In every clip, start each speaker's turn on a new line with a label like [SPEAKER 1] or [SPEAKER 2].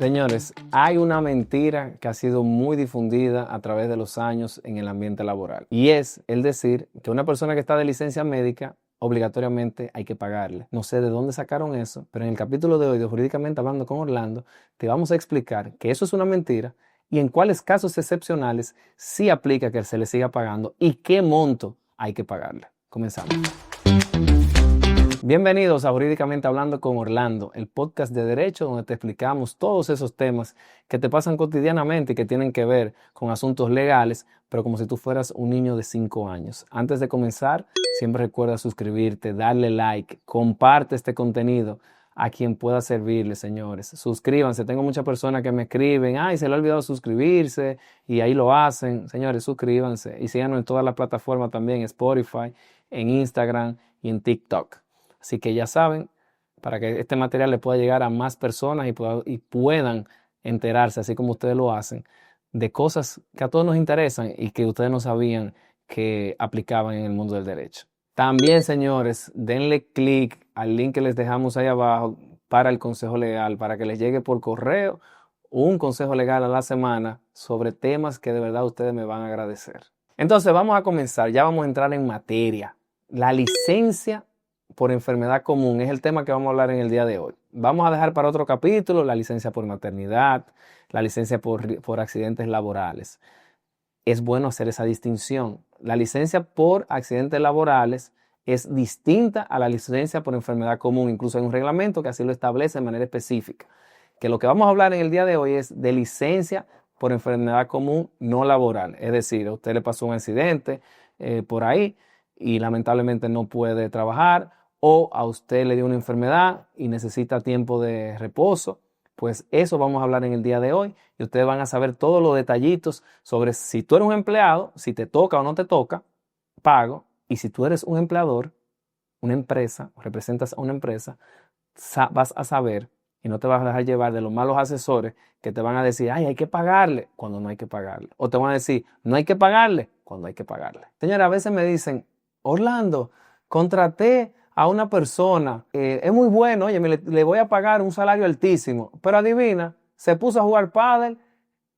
[SPEAKER 1] Señores, hay una mentira que ha sido muy difundida a través de los años en el ambiente laboral. Y es el decir que una persona que está de licencia médica obligatoriamente hay que pagarle. No sé de dónde sacaron eso, pero en el capítulo de hoy de Jurídicamente Hablando con Orlando, te vamos a explicar que eso es una mentira y en cuáles casos excepcionales sí aplica que se le siga pagando y qué monto hay que pagarle. Comenzamos. Bienvenidos a Jurídicamente Hablando con Orlando, el podcast de derecho donde te explicamos todos esos temas que te pasan cotidianamente y que tienen que ver con asuntos legales, pero como si tú fueras un niño de 5 años. Antes de comenzar, siempre recuerda suscribirte, darle like, comparte este contenido a quien pueda servirle, señores. Suscríbanse, tengo muchas personas que me escriben, ay, se le ha olvidado suscribirse y ahí lo hacen. Señores, suscríbanse y síganos en todas las plataformas también, Spotify, en Instagram y en TikTok. Así que ya saben, para que este material le pueda llegar a más personas y puedan enterarse, así como ustedes lo hacen, de cosas que a todos nos interesan y que ustedes no sabían que aplicaban en el mundo del derecho. También, señores, denle clic al link que les dejamos ahí abajo para el consejo legal, para que les llegue por correo un consejo legal a la semana sobre temas que de verdad ustedes me van a agradecer. Entonces, vamos a comenzar, ya vamos a entrar en materia. La licencia por enfermedad común es el tema que vamos a hablar en el día de hoy. Vamos a dejar para otro capítulo la licencia por maternidad, la licencia por accidentes laborales. Es bueno hacer esa distinción. La licencia por accidentes laborales es distinta a la licencia por enfermedad común. Incluso hay un reglamento que así lo establece de manera específica. Que lo que vamos a hablar en el día de hoy es de licencia por enfermedad común no laboral. Es decir, a usted le pasó un accidente por ahí y lamentablemente no puede trabajar, o a usted le dio una enfermedad y necesita tiempo de reposo, pues eso vamos a hablar en el día de hoy y ustedes van a saber todos los detallitos sobre si tú eres un empleado, si te toca o no te toca, pago, y si tú eres un empleador, una empresa, o representas a una empresa, vas a saber y no te vas a dejar llevar de los malos asesores que te van a decir, ay, hay que pagarle cuando no hay que pagarle. O te van a decir, no hay que pagarle cuando hay que pagarle. Señora, a veces me dicen, Orlando, contraté a una persona, es muy bueno, oye, le voy a pagar un salario altísimo, pero adivina, se puso a jugar pádel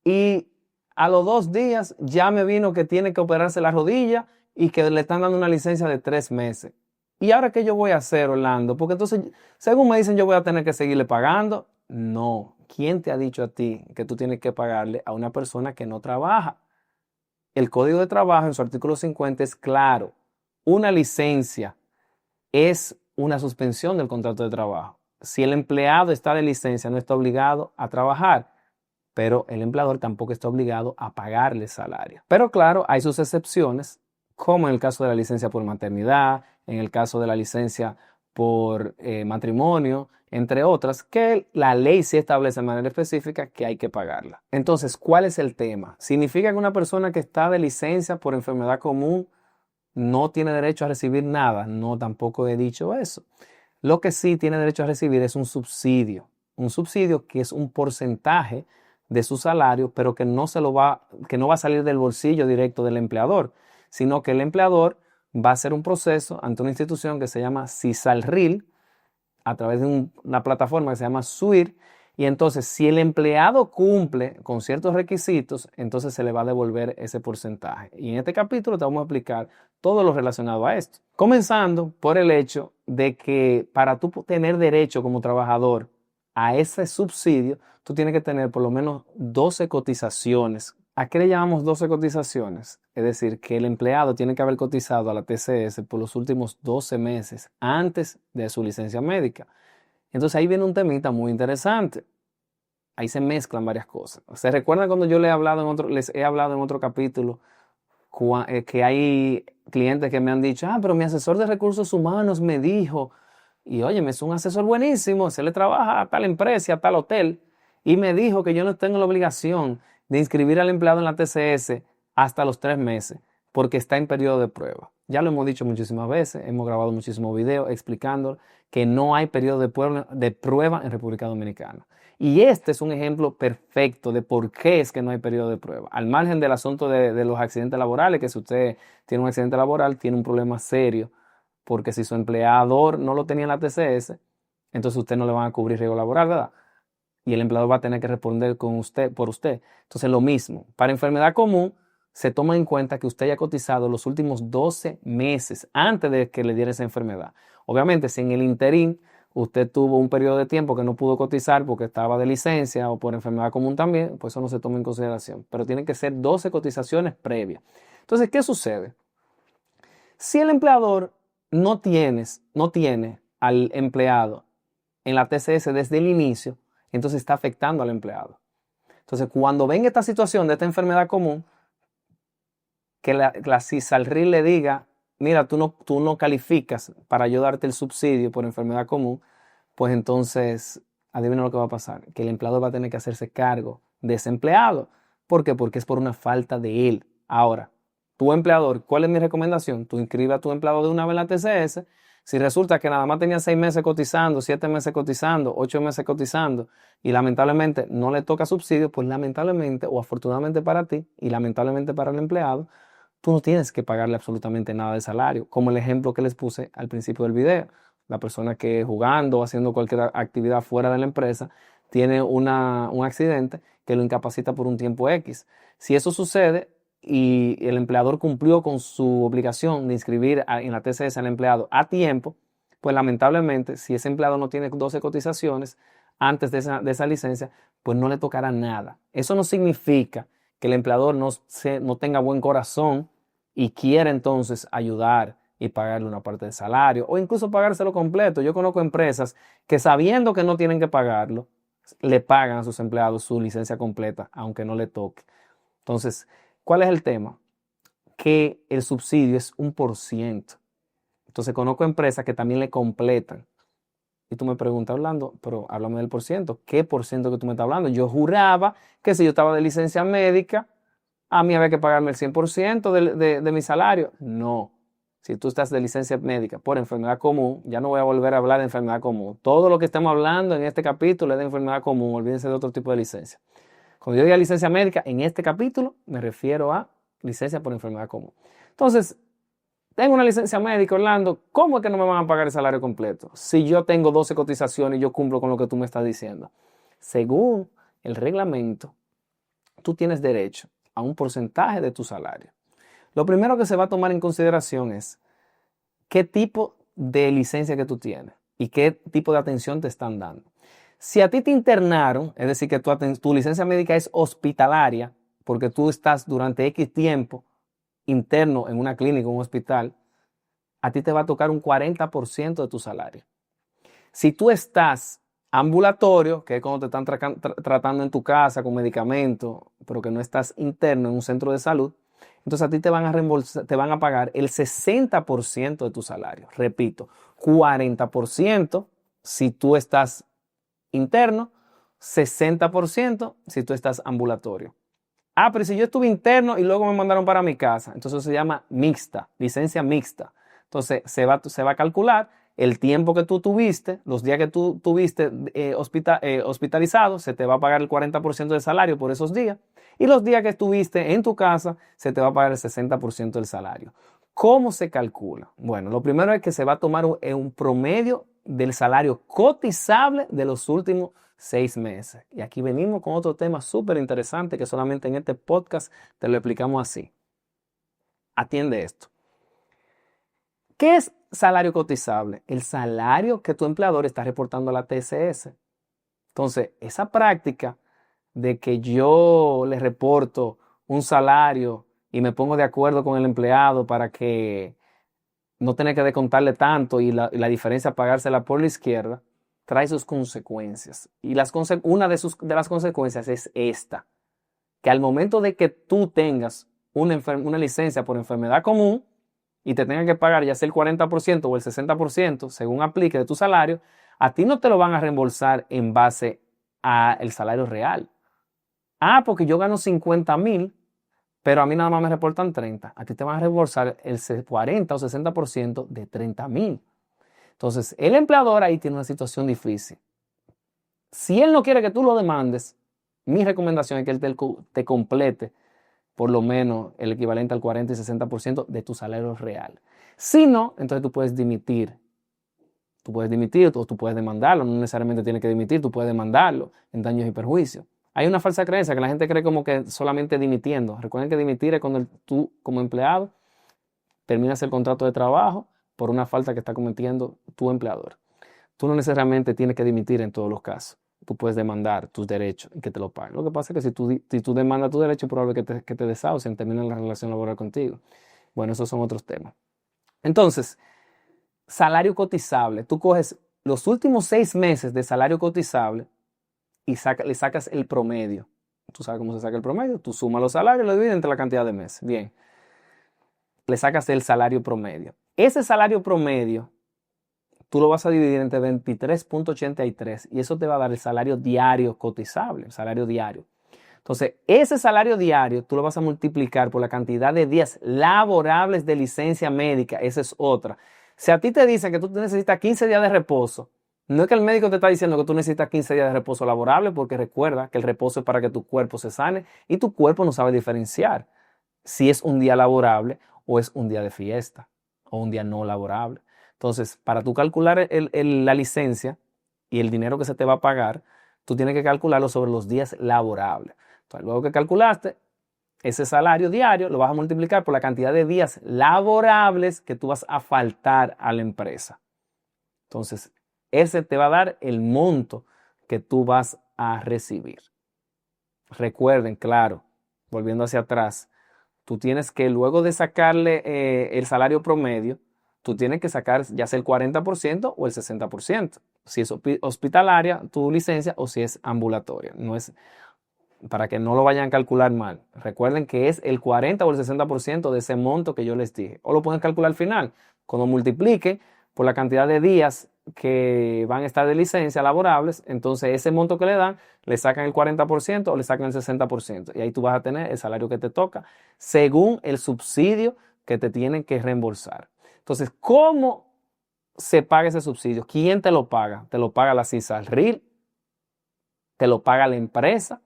[SPEAKER 1] y a los 2 días ya me vino que tiene que operarse la rodilla y que le están dando una licencia de 3 meses. ¿Y ahora qué yo voy a hacer, Orlando? Porque entonces, según me dicen, yo voy a tener que seguirle pagando. No, ¿quién te ha dicho a ti que tú tienes que pagarle a una persona que no trabaja? El Código de Trabajo en su artículo 50 es claro. Una licencia es una suspensión del contrato de trabajo. Si el empleado está de licencia, no está obligado a trabajar, pero el empleador tampoco está obligado a pagarle salario. Pero claro, hay sus excepciones, como en el caso de la licencia por maternidad, en el caso de la licencia por matrimonio, entre otras, que la ley sí establece de manera específica que hay que pagarla. Entonces, ¿cuál es el tema? ¿Significa que una persona que está de licencia por enfermedad común no tiene derecho a recibir nada? No, tampoco he dicho eso. Lo que sí tiene derecho a recibir es un subsidio que es un porcentaje de su salario, pero que no va a salir del bolsillo directo del empleador, sino que el empleador va a hacer un proceso ante una institución que se llama CISALRIL, a través de una plataforma que se llama SUIR, y entonces si el empleado cumple con ciertos requisitos, entonces se le va a devolver ese porcentaje. Y en este capítulo te vamos a explicar todo lo relacionado a esto. Comenzando por el hecho de que para tú tener derecho como trabajador a ese subsidio, tú tienes que tener por lo menos 12 cotizaciones. ¿A qué le llamamos 12 cotizaciones? Es decir, que el empleado tiene que haber cotizado a la TCS por los últimos 12 meses antes de su licencia médica. Entonces ahí viene un temita muy interesante. Ahí se mezclan varias cosas. ¿Se recuerdan cuando yo les he hablado en otro capítulo que hay clientes que me han dicho, pero mi asesor de recursos humanos me dijo, y oye, es un asesor buenísimo, se le trabaja a tal empresa, a tal hotel, y me dijo que yo no tengo la obligación de inscribir al empleado en la TCS hasta los 3 meses, porque está en periodo de prueba. Ya lo hemos dicho muchísimas veces, hemos grabado muchísimos videos explicando que no hay periodo de prueba en República Dominicana. Y este es un ejemplo perfecto de por qué es que no hay periodo de prueba. Al margen del asunto de los accidentes laborales, que si usted tiene un accidente laboral, tiene un problema serio, porque si su empleador no lo tenía en la TCS, entonces usted no le van a cubrir riesgo laboral, ¿verdad? y el empleador va a tener que responder por usted. Entonces, lo mismo. Para enfermedad común, se toma en cuenta que usted haya cotizado los últimos 12 meses antes de que le diera esa enfermedad. Obviamente, si en el interín usted tuvo un periodo de tiempo que no pudo cotizar porque estaba de licencia o por enfermedad común también, pues eso no se toma en consideración. Pero tienen que ser 12 cotizaciones previas. Entonces, ¿qué sucede? Si el empleador no tiene al empleado en la TCS desde el inicio, entonces está afectando al empleado. Entonces, cuando venga esta situación de esta enfermedad común, que la CISALRIL le diga, mira, tú no calificas para yo darte el subsidio por enfermedad común, pues entonces, adivina lo que va a pasar, que el empleador va a tener que hacerse cargo de ese empleado. ¿Por qué? Porque es por una falta de él. Ahora, tu empleador, ¿cuál es mi recomendación? Tú inscribe a tu empleado de una vez en la TCS. Si resulta que nada más tenía 6 meses cotizando, 7 meses cotizando, 8 meses cotizando y lamentablemente no le toca subsidio, pues lamentablemente o afortunadamente para ti y lamentablemente para el empleado, tú no tienes que pagarle absolutamente nada de salario, como el ejemplo que les puse al principio del video. La persona que jugando o haciendo cualquier actividad fuera de la empresa tiene un accidente que lo incapacita por un tiempo X. Si eso sucede y el empleador cumplió con su obligación de inscribir en la TCS al empleado a tiempo, pues lamentablemente si ese empleado no tiene 12 cotizaciones antes de esa licencia, pues no le tocará nada. Eso no significa que el empleador no tenga buen corazón y quiera entonces ayudar y pagarle una parte del salario o incluso pagárselo completo. Yo conozco empresas que sabiendo que no tienen que pagarlo, le pagan a sus empleados su licencia completa, aunque no le toque. Entonces, ¿cuál es el tema? Que el subsidio es 1%. Entonces, conozco empresas que también le completan. Y tú me preguntas, Orlando, pero háblame del por ciento. ¿Qué por ciento que tú me estás hablando? Yo juraba que si yo estaba de licencia médica, a mí había que pagarme el 100% de mi salario. No. Si tú estás de licencia médica por enfermedad común, ya no voy a volver a hablar de enfermedad común. Todo lo que estamos hablando en este capítulo es de enfermedad común. Olvídense de otro tipo de licencia. Cuando yo diga licencia médica, en este capítulo me refiero a licencia por enfermedad común. Entonces, tengo una licencia médica, Orlando, ¿cómo es que no me van a pagar el salario completo? Si yo tengo 12 cotizaciones y yo cumplo con lo que tú me estás diciendo. Según el reglamento, tú tienes derecho a un porcentaje de tu salario. Lo primero que se va a tomar en consideración es qué tipo de licencia que tú tienes y qué tipo de atención te están dando. Si a ti te internaron, es decir, que tu licencia médica es hospitalaria, porque tú estás durante X tiempo interno en una clínica, en un hospital, a ti te va a tocar un 40% de tu salario. Si tú estás ambulatorio, que es cuando te están tratando en tu casa con medicamentos, pero que no estás interno en un centro de salud, entonces a ti te van a reembolsar, te van a pagar el 60% de tu salario. Repito, 40% si tú estás interno, 60% si tú estás ambulatorio. Ah, pero si yo estuve interno y luego me mandaron para mi casa, entonces se llama mixta, licencia mixta. Entonces se va a calcular el tiempo que tú tuviste, los días que tú tuviste hospitalizado, se te va a pagar el 40% del salario por esos días. Y los días que estuviste en tu casa, se te va a pagar el 60% del salario. ¿Cómo se calcula? Bueno, lo primero es que se va a tomar un promedio del salario cotizable de los últimos 6 meses. Y aquí venimos con otro tema súper interesante que solamente en este podcast te lo explicamos así. Atiende esto. ¿Qué es salario cotizable? El salario que tu empleador está reportando a la TCS. Entonces, esa práctica de que yo le reporto un salario y me pongo de acuerdo con el empleado para que no tener que descontarle tanto y la diferencia pagársela por la izquierda, trae sus consecuencias. Y una de las consecuencias es esta, que al momento de que tú tengas una licencia por enfermedad común y te tengan que pagar ya sea el 40% o el 60%, según aplique de tu salario, a ti no te lo van a reembolsar en base al salario real. Ah, porque yo gano 50,000, pero a mí nada más me reportan 30. A ti te van a reembolsar el 40 o 60% de 30,000. Entonces, el empleador ahí tiene una situación difícil. Si él no quiere que tú lo demandes, mi recomendación es que él te complete por lo menos el equivalente al 40 y 60% de tu salario real. Si no, entonces tú puedes dimitir Tú puedes dimitir o tú puedes demandarlo, no necesariamente tienes que dimitir, tú puedes demandarlo en daños y perjuicios. Hay una falsa creencia que la gente cree como que solamente dimitiendo. Recuerden que dimitir es cuando tú como empleado terminas el contrato de trabajo por una falta que está cometiendo tu empleador. Tú no necesariamente tienes que dimitir en todos los casos. Tú puedes demandar tus derechos y que te lo paguen. Lo que pasa es que si tú demandas tus derechos, es probable que te desahucien, terminen la relación laboral contigo. Bueno, esos son otros temas. Entonces, salario cotizable. Tú coges los últimos 6 meses de salario cotizable y le sacas el promedio. Tú sabes cómo se saca el promedio. Tú sumas los salarios y lo divides entre la cantidad de meses. Bien. Le sacas el salario promedio. Ese salario promedio tú lo vas a dividir entre 23.83 y eso te va a dar el salario diario cotizable, el salario diario. Entonces, ese salario diario tú lo vas a multiplicar por la cantidad de días laborables de licencia médica. Esa es otra. Si a ti te dicen que tú necesitas 15 días de reposo, no es que el médico te está diciendo que tú necesitas 15 días de reposo laborable, porque recuerda que el reposo es para que tu cuerpo se sane y tu cuerpo no sabe diferenciar si es un día laborable o es un día de fiesta o un día no laborable. Entonces, para tú calcular la licencia y el dinero que se te va a pagar, tú tienes que calcularlo sobre los días laborables. Entonces, luego que calculaste ese salario diario, lo vas a multiplicar por la cantidad de días laborables que tú vas a faltar a la empresa. Entonces, ese te va a dar el monto que tú vas a recibir. Recuerden, claro, volviendo hacia atrás, tú tienes que luego de sacarle el salario promedio, tú tienes que sacar ya sea el 40% o el 60%. Si es hospitalaria tu licencia o si es ambulatoria. No es, para que no lo vayan a calcular mal. Recuerden que es el 40 o el 60% de ese monto que yo les dije. O lo pueden calcular al final. Cuando multipliquen por la cantidad de días que van a estar de licencia laborables, entonces ese monto que le dan, le sacan el 40% o le sacan el 60%. Y ahí tú vas a tener el salario que te toca según el subsidio que te tienen que reembolsar. Entonces, ¿cómo se paga ese subsidio? ¿Quién te lo paga? ¿Te lo paga la CISALRIL? ¿Te lo paga la empresa?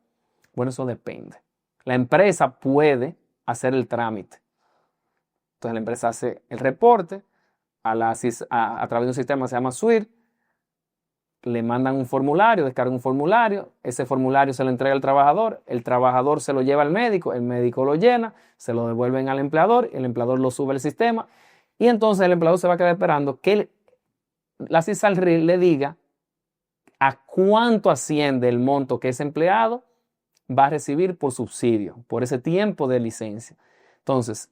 [SPEAKER 1] Bueno, eso depende. La empresa puede hacer el trámite. Entonces, la empresa hace el reporte a través de un sistema que se llama SWIFT. Le mandan un formulario, descargan un formulario, ese formulario se lo entrega al trabajador, el trabajador se lo lleva al médico, el médico lo llena, se lo devuelven al empleador, el empleador lo sube al sistema y entonces el empleador se va a quedar esperando que la CISALRIL le diga a cuánto asciende el monto que ese empleado va a recibir por subsidio, por ese tiempo de licencia. Entonces,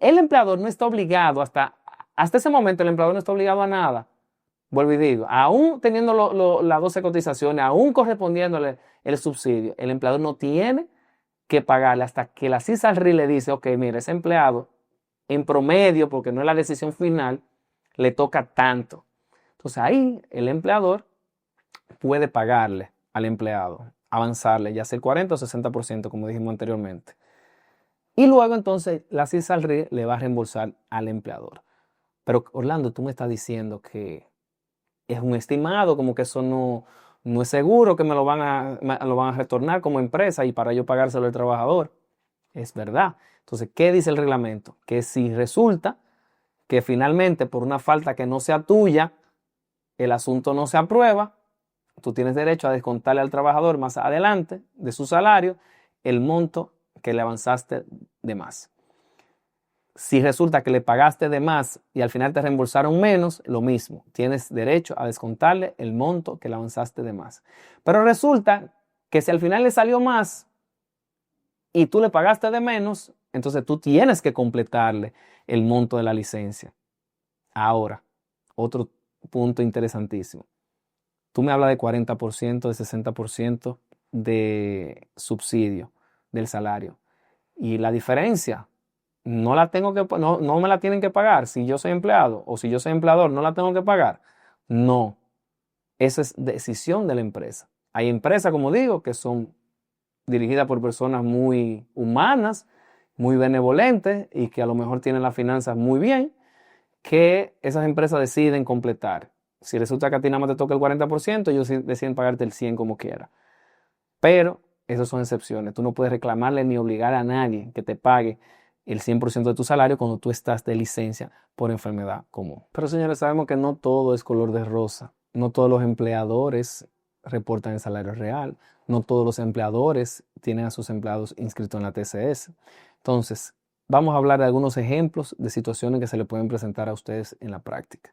[SPEAKER 1] el empleador no está obligado, hasta ese momento el empleador no está obligado a nada. Vuelvo y digo, aún teniendo las 12 cotizaciones, aún correspondiéndole el subsidio, el empleador no tiene que pagarle hasta que la CISALRIL le dice, ok, mira, ese empleado en promedio, porque no es la decisión final, le toca tanto. Entonces ahí el empleador puede pagarle al empleado, avanzarle, ya sea el 40 o 60%, como dijimos anteriormente. Y luego entonces la CISALRIL le va a reembolsar al empleador. Pero Orlando, tú me estás diciendo que es un estimado, como que eso no es seguro, que me lo van a retornar como empresa y para yo pagárselo al trabajador. Es verdad. Entonces, ¿qué dice el reglamento? Que si resulta que finalmente por una falta que no sea tuya, el asunto no se aprueba, tú tienes derecho a descontarle al trabajador más adelante de su salario el monto que le avanzaste de más. Si resulta que le pagaste de más y al final te reembolsaron menos, lo mismo. Tienes derecho a descontarle el monto que le avanzaste de más. Pero resulta que si al final le salió más y tú le pagaste de menos, entonces tú tienes que completarle el monto de la licencia. Ahora, otro punto interesantísimo. Tú me hablas de 40%, de 60% de subsidio del salario. Y la diferencia no me la tienen que pagar si yo soy empleado o si yo soy empleador, no la tengo que pagar. No, esa es decisión de la empresa. Hay empresas, como digo, que son dirigidas por personas muy humanas, muy benevolentes y que a lo mejor tienen las finanzas muy bien, que esas empresas deciden completar. Si resulta que a ti nada más te toca el 40%, ellos deciden pagarte el 100% como quiera. Pero esas son excepciones. Tú no puedes reclamarle ni obligar a nadie que te pague el 100% de tu salario cuando tú estás de licencia por enfermedad común. Pero señores, sabemos que no todo es color de rosa. No todos los empleadores reportan el salario real. No todos los empleadores tienen a sus empleados inscritos en la TCS. Entonces, vamos a hablar de algunos ejemplos de situaciones que se le pueden presentar a ustedes en la práctica.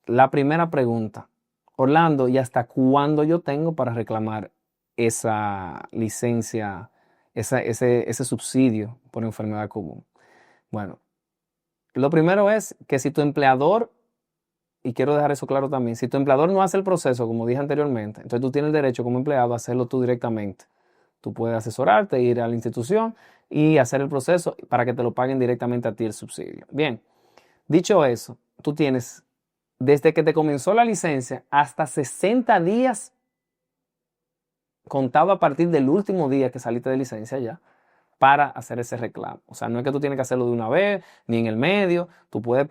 [SPEAKER 1] La primera pregunta, Orlando, ¿y hasta cuándo yo tengo para reclamar esa licencia, ese subsidio por enfermedad común? Bueno, lo primero es que si tu empleador, y quiero dejar eso claro también, si tu empleador no hace el proceso, como dije anteriormente, entonces tú tienes el derecho como empleado a hacerlo tú directamente. Tú puedes asesorarte, ir a la institución y hacer el proceso para que te lo paguen directamente a ti el subsidio. Bien, dicho eso, tú tienes desde que te comenzó la licencia hasta 60 días contado a partir del último día que saliste de licencia ya para hacer ese reclamo. O sea, no es que tú tienes que hacerlo de una vez ni en el medio. Tú puedes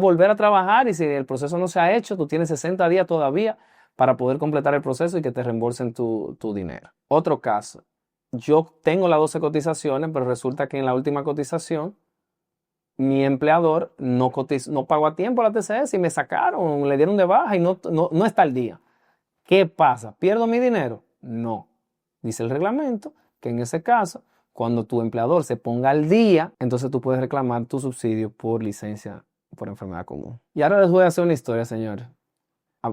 [SPEAKER 1] volver a trabajar y si el proceso no se ha hecho, tú tienes 60 días todavía para poder completar el proceso y que te reembolsen tu dinero. Otro caso, yo tengo las 12 cotizaciones, pero resulta que en la última cotización mi empleador no pagó a tiempo la TCS y me sacaron, le dieron de baja y no está al día. ¿Qué pasa? ¿Pierdo mi dinero? No. Dice el reglamento que en ese caso, cuando tu empleador se ponga al día, entonces tú puedes reclamar tu subsidio por licencia por enfermedad común. Y ahora les voy a hacer una historia, señores.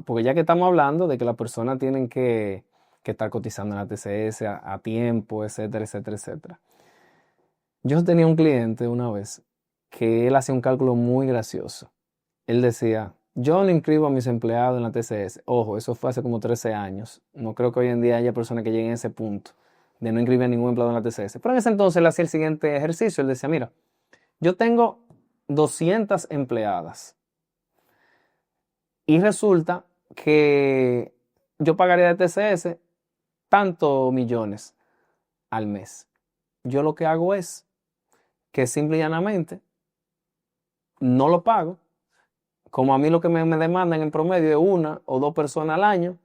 [SPEAKER 1] Porque ya que estamos hablando de que las personas tienen que estar cotizando en la TCS a tiempo, etcétera, etcétera, etcétera. Yo tenía un cliente una vez que él hacía un cálculo muy gracioso. Él decía, yo no inscribo a mis empleados en la TCS. Ojo, eso fue hace como 13 años. No creo que hoy en día haya personas que lleguen a ese punto de no inscribir a ningún empleado en la TCS. Pero en ese entonces él hacía el siguiente ejercicio. Él decía, mira, yo tengo 200 empleadas y resulta que yo pagaría de TCS tantos millones al mes. Yo lo que hago es que simple y llanamente no lo pago. Como a mí lo que me demandan en promedio es 1 o 2 personas al año,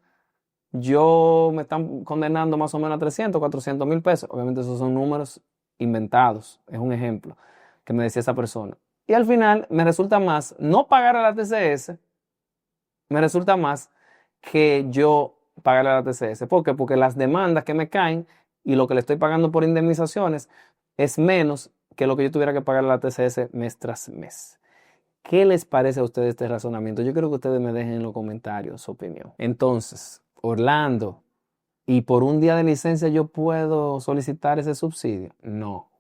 [SPEAKER 1] yo me están condenando más o menos a 300, 400 mil pesos. Obviamente esos son números inventados, es un ejemplo que me decía esa persona. Y al final me resulta más no pagar a la TCS, me resulta más que yo pagar a la TCS. ¿Por qué? Porque las demandas que me caen y lo que le estoy pagando por indemnizaciones es menos que lo que yo tuviera que pagar a la TCS mes tras mes. ¿Qué les parece a ustedes este razonamiento? Yo quiero que ustedes me dejen en los comentarios su opinión. Entonces, Orlando, ¿y por un día de licencia yo puedo solicitar ese subsidio? No,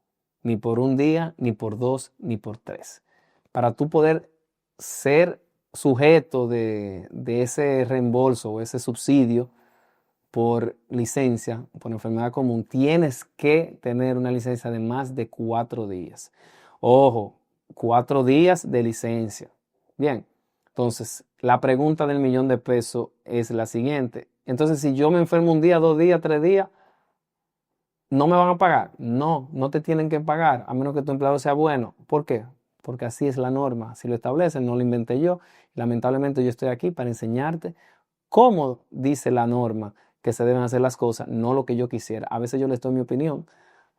[SPEAKER 1] ni por un día, ni por 2, ni por 3. Para tú poder ser sujeto de ese reembolso o ese subsidio por licencia, por enfermedad común, tienes que tener una licencia de más de 4 días. Ojo, 4 días de licencia. Bien, entonces la pregunta del $1.000.000 es la siguiente. Entonces, si yo me enfermo un día, 2 días, 3 días, ¿no me van a pagar? No, no te tienen que pagar, a menos que tu empleado sea bueno. ¿Por qué? Porque así es la norma. Si lo establecen, no lo inventé yo. Lamentablemente yo estoy aquí para enseñarte cómo dice la norma que se deben hacer las cosas, no lo que yo quisiera. A veces yo les doy mi opinión,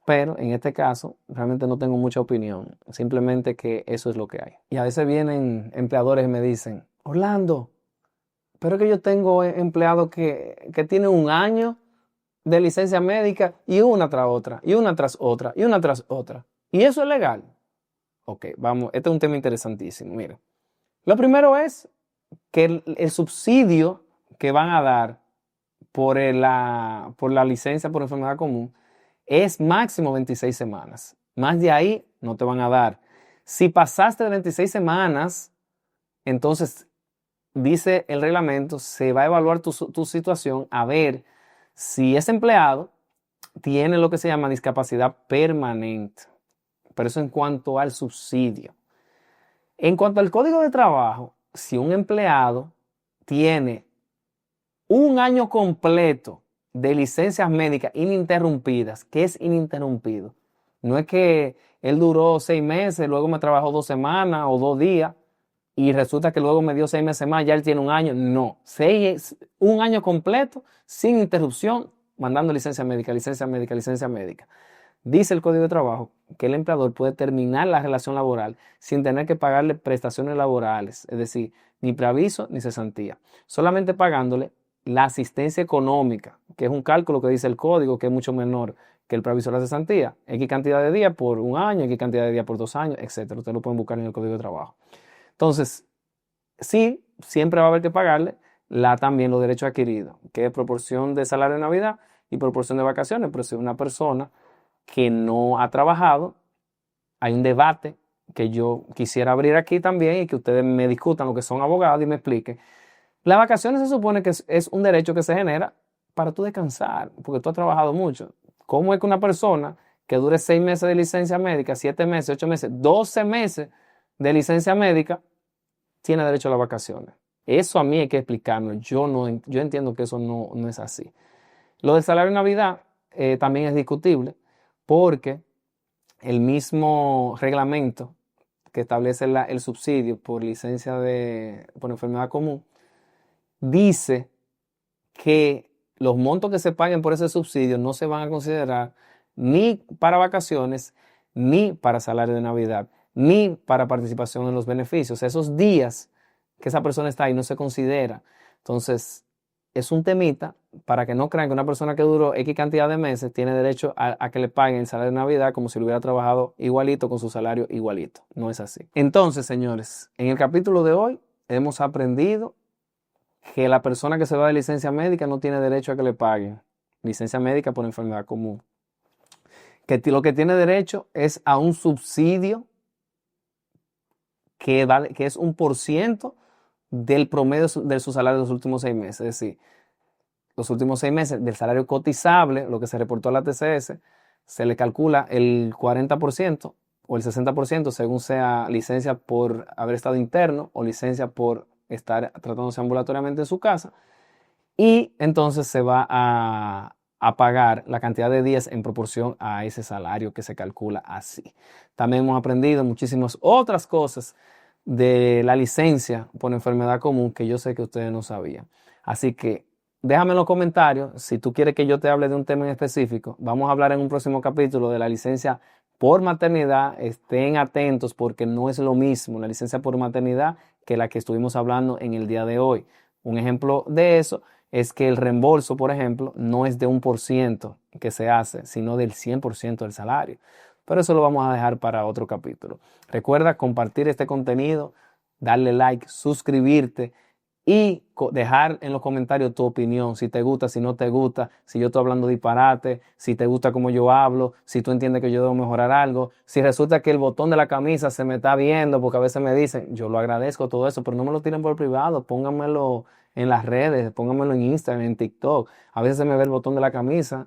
[SPEAKER 1] pero en este caso realmente no tengo mucha opinión, simplemente que eso es lo que hay. Y a veces vienen empleadores y me dicen, Orlando, pero es que yo tengo empleados que tienen 1 año de licencia médica y una tras otra, y una tras otra, y una tras otra. ¿Y eso es legal? Ok, vamos, este es un tema interesantísimo. Mira, lo primero es que el subsidio que van a dar por la licencia por enfermedad común es máximo 26 semanas. Más de ahí no te van a dar. Si pasaste de 26 semanas, entonces dice el reglamento, se va a evaluar tu situación a ver si ese empleado tiene lo que se llama discapacidad permanente. Pero eso en cuanto al subsidio. En cuanto al código de trabajo, si un empleado tiene 1 año completo de licencias médicas ininterrumpidas, ¿qué es ininterrumpido? No es que él duró 6 meses, luego me trabajó 2 semanas o 2 días y resulta que luego me dio 6 meses más, ya él tiene 1 año. No, 1 año completo, sin interrupción, mandando licencia médica, licencia médica, licencia médica. Dice el Código de Trabajo que el empleador puede terminar la relación laboral sin tener que pagarle prestaciones laborales, es decir, ni preaviso ni cesantía, solamente pagándole la asistencia económica, que es un cálculo que dice el código, que es mucho menor que el preaviso de la cesantía, X cantidad de días por un año, X cantidad de días por 2 años, etcétera. Ustedes lo pueden buscar en el Código de Trabajo. Entonces, sí, siempre va a haber que pagarle también los derechos adquiridos, que es proporción de salario de Navidad y proporción de vacaciones, pero si una persona que no ha trabajado, hay un debate que yo quisiera abrir aquí también y que ustedes me discutan, lo que son abogados, y me expliquen. Las vacaciones se supone que es un derecho que se genera para tú descansar, porque tú has trabajado mucho. ¿Cómo es que una persona que dure 6 meses de licencia médica, 7 meses, 8 meses, 12 meses de licencia médica, tiene derecho a las vacaciones? Eso a mí hay que explicarlo. Yo entiendo que eso no es así. Lo del salario de Navidad también es discutible porque el mismo reglamento que establece el subsidio por licencia por enfermedad común dice que los montos que se paguen por ese subsidio no se van a considerar ni para vacaciones, ni para salario de Navidad, ni para participación en los beneficios. Esos días que esa persona está ahí no se considera. Entonces, es un temita para que no crean que una persona que duró X cantidad de meses tiene derecho a que le paguen el salario de Navidad como si lo hubiera trabajado igualito con su salario igualito. No es así. Entonces, señores, en el capítulo de hoy hemos aprendido que la persona que se va de licencia médica no tiene derecho a que le paguen licencia médica por enfermedad común. Que lo que tiene derecho es a un subsidio que es 1% del promedio de su salario de los últimos 6 meses. Es decir, los últimos 6 meses del salario cotizable, lo que se reportó a la TCS, se le calcula el 40% o el 60% según sea licencia por haber estado interno o licencia por estar tratándose ambulatoriamente en su casa, y entonces se va a pagar la cantidad de días en proporción a ese salario que se calcula así. También hemos aprendido muchísimas otras cosas de la licencia por enfermedad común que yo sé que ustedes no sabían. Así que déjame en los comentarios si tú quieres que yo te hable de un tema en específico. Vamos a hablar en un próximo capítulo de la licencia por maternidad. Estén atentos porque no es lo mismo la licencia por maternidad que la que estuvimos hablando en el día de hoy. Un ejemplo de eso es que el reembolso, por ejemplo, no es de 1% que se hace, sino del 100% del salario. Pero eso lo vamos a dejar para otro capítulo. Recuerda compartir este contenido, darle like, suscribirte y dejar en los comentarios tu opinión, si te gusta, si no te gusta, si yo estoy hablando disparate, si te gusta cómo yo hablo, si tú entiendes que yo debo mejorar algo, si resulta que el botón de la camisa se me está viendo, porque a veces me dicen, yo lo agradezco todo eso, pero no me lo tiren por privado, pónganmelo en las redes, pónganmelo en Instagram, en TikTok. A veces se me ve el botón de la camisa,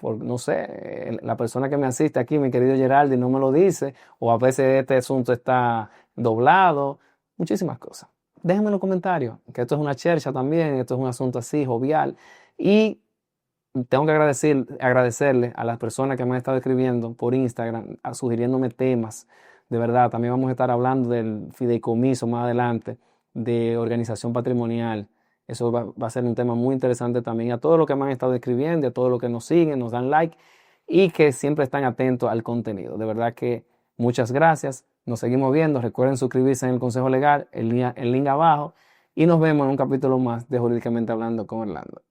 [SPEAKER 1] no sé, la persona que me asiste aquí, mi querido Geraldi, no me lo dice, o a veces este asunto está doblado, muchísimas cosas. Déjenme en los comentarios, que esto es una chercha también, esto es un asunto así, jovial. Y tengo que agradecerle a las personas que me han estado escribiendo por Instagram, sugiriéndome temas. De verdad, también vamos a estar hablando del fideicomiso más adelante, de organización patrimonial. Eso va a ser un tema muy interesante también. A todos los que me han estado escribiendo, a todos los que nos siguen, nos dan like y que siempre están atentos al contenido. De verdad que muchas gracias. Nos seguimos viendo. Recuerden suscribirse en el Consejo Legal, el link abajo. Y nos vemos en un capítulo más de Jurídicamente Hablando con Orlando.